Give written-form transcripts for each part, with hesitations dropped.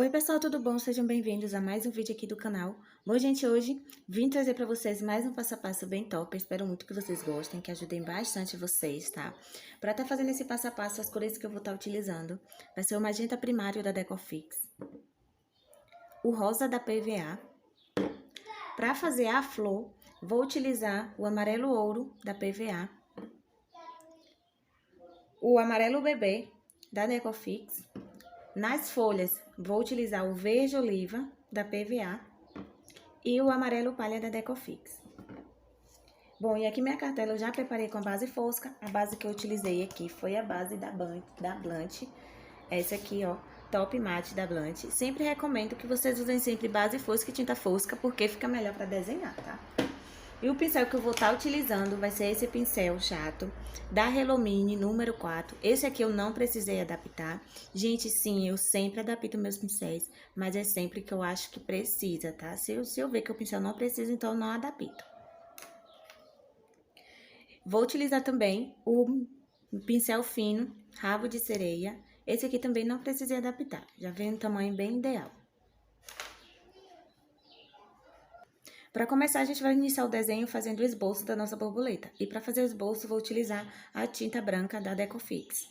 Oi pessoal, tudo bom? Sejam bem-vindos a mais um vídeo aqui do canal. Bom, gente, hoje vim trazer para vocês mais um passo a passo bem top. Eu espero muito que vocês gostem, que ajudem bastante vocês, tá? Para estar fazendo esse passo a passo, as cores que eu vou estar utilizando vai ser o magenta primário da Decofix, o rosa da PVA. Para fazer a flor, vou utilizar o amarelo ouro da PVA, o amarelo bebê da Decofix. Nas folhas, vou utilizar o verde oliva da PVA e o amarelo palha da Decofix. Bom, e aqui minha cartela eu já preparei com a base fosca. A base que eu utilizei aqui foi a base da Blunt. Essa aqui, ó, Top Matte da Blunt. Sempre recomendo que vocês usem sempre base fosca e tinta fosca, porque fica melhor para desenhar, tá? E o pincel que eu vou estar utilizando vai ser esse pincel chato da Hello Mini número 4. Esse aqui eu não precisei adaptar. Gente, sim, eu sempre adapto meus pincéis, mas é sempre que eu acho que precisa, tá? Se eu ver que o pincel não precisa, então eu não adapto. Vou utilizar também o pincel fino, rabo de sereia. Esse aqui também não precisei adaptar, já vem um tamanho bem ideal. Para começar, a gente vai iniciar o desenho fazendo o esboço da nossa borboleta. E para fazer o esboço, vou utilizar a tinta branca da Decofix.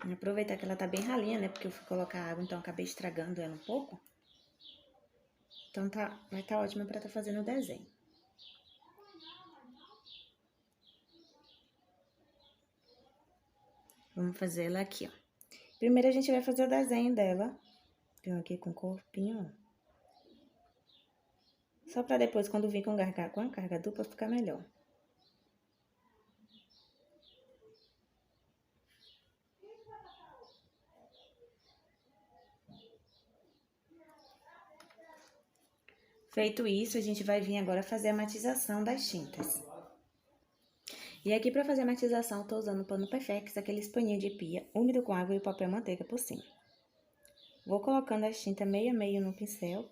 Vou aproveitar que ela tá bem ralinha, né? Porque eu fui colocar água, então acabei estragando ela um pouco. Então vai estar ótima para estar fazendo o desenho. Vamos fazer ela aqui, ó. Primeiro a gente vai fazer o desenho dela. Venho aqui com o corpinho, ó. Só para depois, quando vir com a carga dupla, ficar melhor. Feito isso, a gente vai vir agora fazer a matização das tintas. E aqui, para fazer a matização, eu tô usando o pano Perfex, aqueles paninhos de pia, úmido com água e o papel manteiga por cima. Vou colocando as tintas meio a meio no pincel.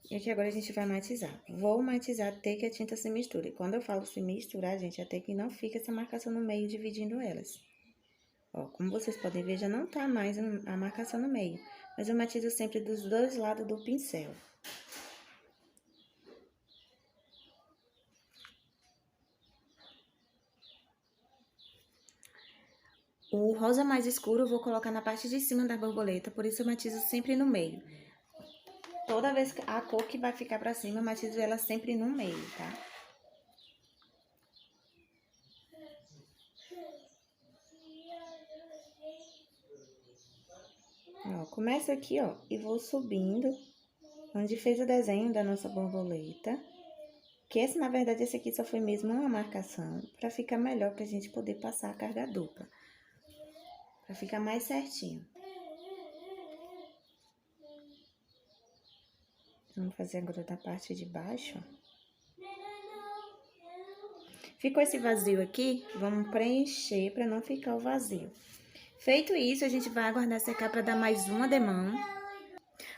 E aqui agora a gente vai matizar. Vou matizar até que a tinta se misture. Quando eu falo se misturar, gente, até que não fica essa marcação no meio dividindo elas. Ó, como vocês podem ver, já não tá mais a marcação no meio. Mas eu matizo sempre dos dois lados do pincel. O rosa mais escuro eu vou colocar na parte de cima da borboleta, por isso eu matizo sempre no meio. Toda vez que a cor que vai ficar pra cima, eu matizo ela sempre no meio, tá? Ó, começa aqui, ó, e vou subindo, onde fez o desenho da nossa borboleta. Que esse, na verdade, esse aqui só foi mesmo uma marcação, pra ficar melhor pra gente poder passar a carga dupla. Pra ficar mais certinho. Vamos fazer agora da parte de baixo, ó. Ficou esse vazio aqui, vamos preencher para não ficar o vazio. Feito isso, a gente vai aguardar secar para dar mais uma demão.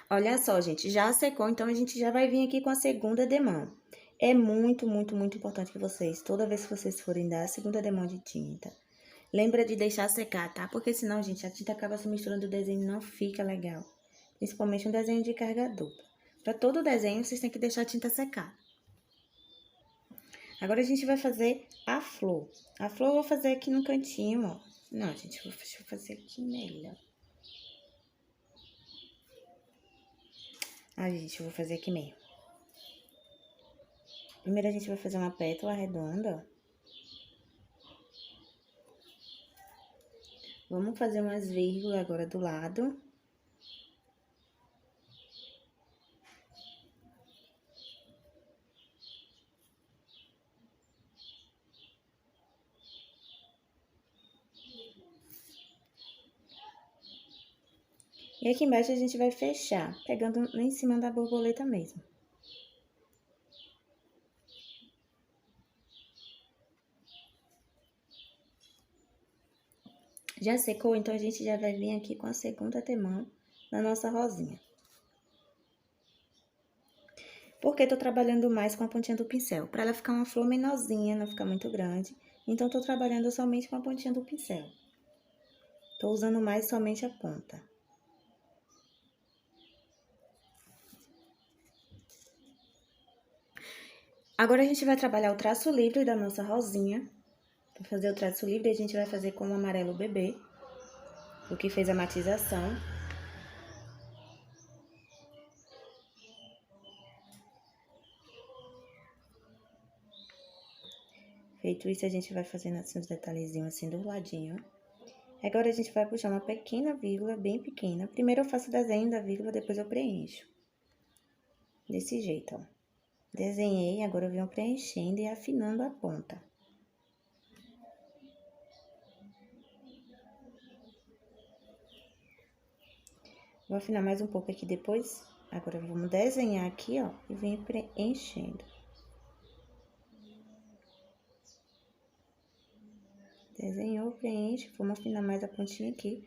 Olha só, gente, já secou, então a gente já vai vir aqui com a segunda demão. É muito, muito, muito importante que vocês, toda vez que vocês forem dar a segunda demão de tinta, lembra de deixar secar, tá? Porque senão, gente, a tinta acaba se misturando, o desenho não fica legal. Principalmente um desenho de carga dupla. Para todo desenho, vocês têm que deixar a tinta secar. Agora, a gente vai fazer a flor. A flor eu vou fazer aqui no cantinho, ó. Não, gente, deixa eu fazer aqui melhor. Ah, gente, eu vou fazer aqui meio. Primeiro, a gente vai fazer uma pétala redonda, ó. Vamos fazer umas vírgulas agora do lado. E aqui embaixo a gente vai fechar, pegando em cima da borboleta mesmo. Já secou, então a gente já vai vir aqui com a segunda demão na nossa rosinha. Porque tô trabalhando mais com a pontinha do pincel. Para ela ficar uma flor menorzinha, não ficar muito grande. Então, tô trabalhando somente com a pontinha do pincel. Tô usando mais somente a ponta. Agora, a gente vai trabalhar o traço livre da nossa rosinha. Para fazer o traço livre, a gente vai fazer com o amarelo bebê, o que fez a matização. Feito isso, a gente vai fazendo assim os detalhezinhos assim do ladinho. Agora, a gente vai puxar uma pequena vírgula, bem pequena. Primeiro eu faço o desenho da vírgula, depois eu preencho. Desse jeito, ó. Desenhei, agora eu venho preenchendo e afinando a ponta. Vou afinar mais um pouco aqui depois. Agora, vamos desenhar aqui, ó, e vem preenchendo. Desenhou, preenche. Vamos afinar mais a pontinha aqui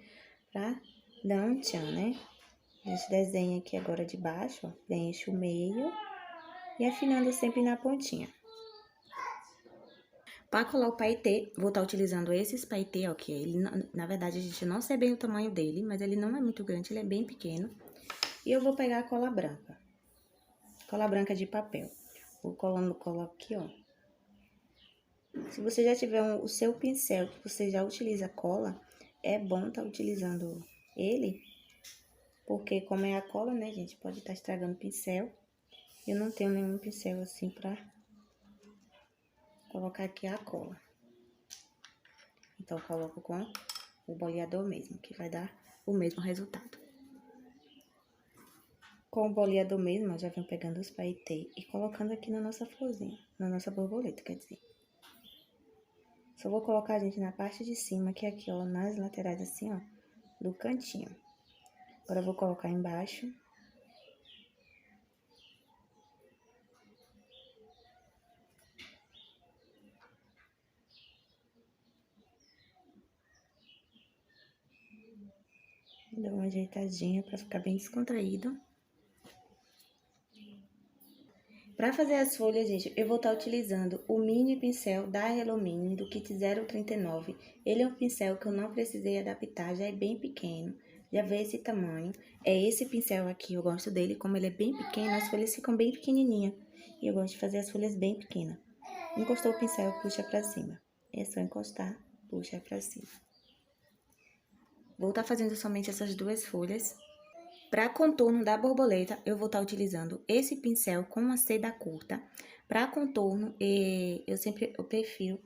pra dar um tchan, né? A gente desenha aqui agora de baixo, ó, preenche o meio e afinando sempre na pontinha. Para colar o paetê, vou estar utilizando esses paetê, ó, que ele, na verdade, a gente não sabe bem o tamanho dele, mas ele não é muito grande, ele é bem pequeno. E eu vou pegar a cola branca de papel. Vou colando cola aqui, ó. Se você já tiver o seu pincel, que você já utiliza cola, é bom estar utilizando ele, porque como é a cola, né, gente, pode estar estragando o pincel. Eu não tenho nenhum pincel assim pra colocar aqui a cola. Então, eu coloco com o boleador mesmo, que vai dar o mesmo resultado. Com o boleador mesmo, eu já venho pegando os paetê e colocando aqui na nossa florzinha, na nossa borboleta, quer dizer. Só vou colocar, gente, na parte de cima, que é aqui, ó, nas laterais assim, ó, do cantinho. Agora, eu vou colocar embaixo. Dou uma ajeitadinha pra ficar bem descontraído. Pra fazer as folhas, gente, eu vou estar utilizando o mini pincel da Hello Mini, do kit 039. Ele é um pincel que eu não precisei adaptar, já é bem pequeno, já vê esse tamanho. É esse pincel aqui, eu gosto dele, como ele é bem pequeno, as folhas ficam bem pequenininhas. E eu gosto de fazer as folhas bem pequenas. Encostou o pincel, puxa pra cima. É só encostar, puxa pra cima. Vou estar fazendo somente essas duas folhas. Para contorno da borboleta, eu vou estar utilizando esse pincel com uma seda curta. Para contorno, eu prefiro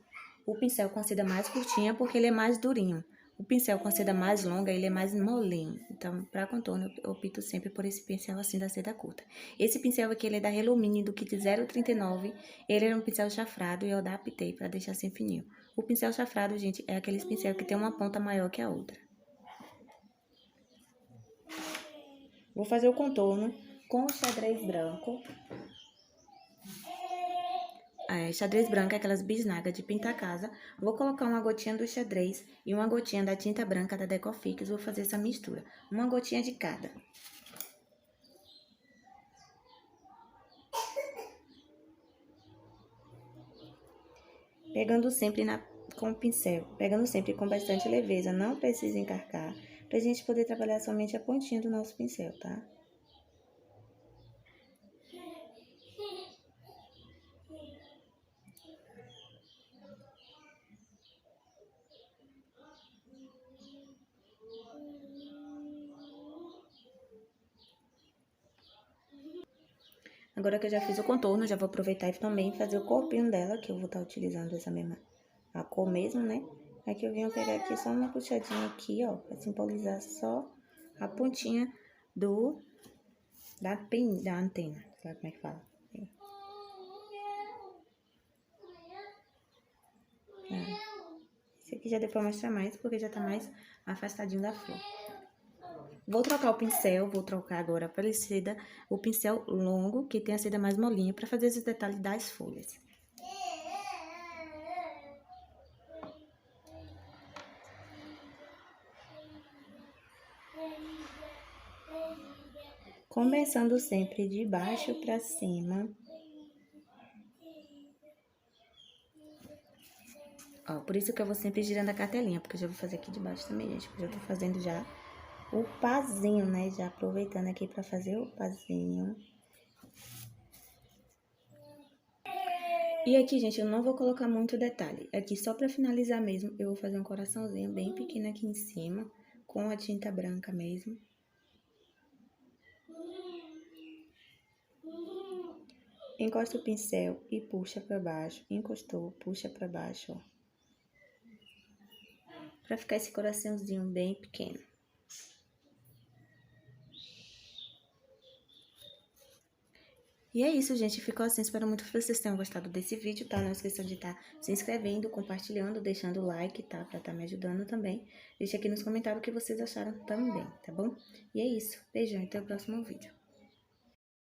o pincel com a seda mais curtinha, porque ele é mais durinho. O pincel com a seda mais longa, ele é mais molinho. Então, para contorno, eu opto sempre por esse pincel assim da seda curta. Esse pincel aqui, ele é da Hello Mini, do kit 039. Ele é um pincel chafrado e eu adaptei para deixar assim fininho. O pincel chafrado, gente, é aqueles pincel que tem uma ponta maior que a outra. Vou fazer o contorno com o xadrez branco. Xadrez branco é aquelas bisnagas de pintar casa. Vou colocar uma gotinha do xadrez e uma gotinha da tinta branca da Decofix. Vou fazer essa mistura. Uma gotinha de cada. Pegando sempre com o pincel. Pegando sempre com bastante leveza. Não precisa encarcar. Pra gente poder trabalhar somente a pontinha do nosso pincel, tá? Agora que eu já fiz o contorno, já vou aproveitar e também fazer o corpinho dela, que eu vou estar utilizando essa mesma, a cor mesmo, né? Aqui eu venho pegar aqui só uma puxadinha aqui, ó, pra simbolizar só a pontinha da antena, sei lá como é que fala. Esse aqui já deu pra mostrar mais, porque já tá mais afastadinho da flor. Vou trocar o pincel, vou trocar agora para seda, o pincel longo, que tem a seda mais molinha, para fazer esses detalhes das folhas. Começando sempre de baixo pra cima. Ó, por isso que eu vou sempre girando a cartelinha, porque eu já vou fazer aqui de baixo também, gente. Porque eu já tô fazendo já o pazinho, né? Já aproveitando aqui pra fazer o pazinho. E aqui, gente, eu não vou colocar muito detalhe. Aqui, só pra finalizar mesmo, eu vou fazer um coraçãozinho bem pequeno aqui em cima, com a tinta branca mesmo. Encosta o pincel e puxa pra baixo. Encostou, puxa pra baixo, ó. Pra ficar esse coraçãozinho bem pequeno. E é isso, gente. Ficou assim. Espero muito que vocês tenham gostado desse vídeo, tá? Não esqueçam de estar se inscrevendo, compartilhando, deixando o like, tá? Pra estar me ajudando também. Deixe aqui nos comentários o que vocês acharam também, tá bom? E é isso. Beijão e até o próximo vídeo.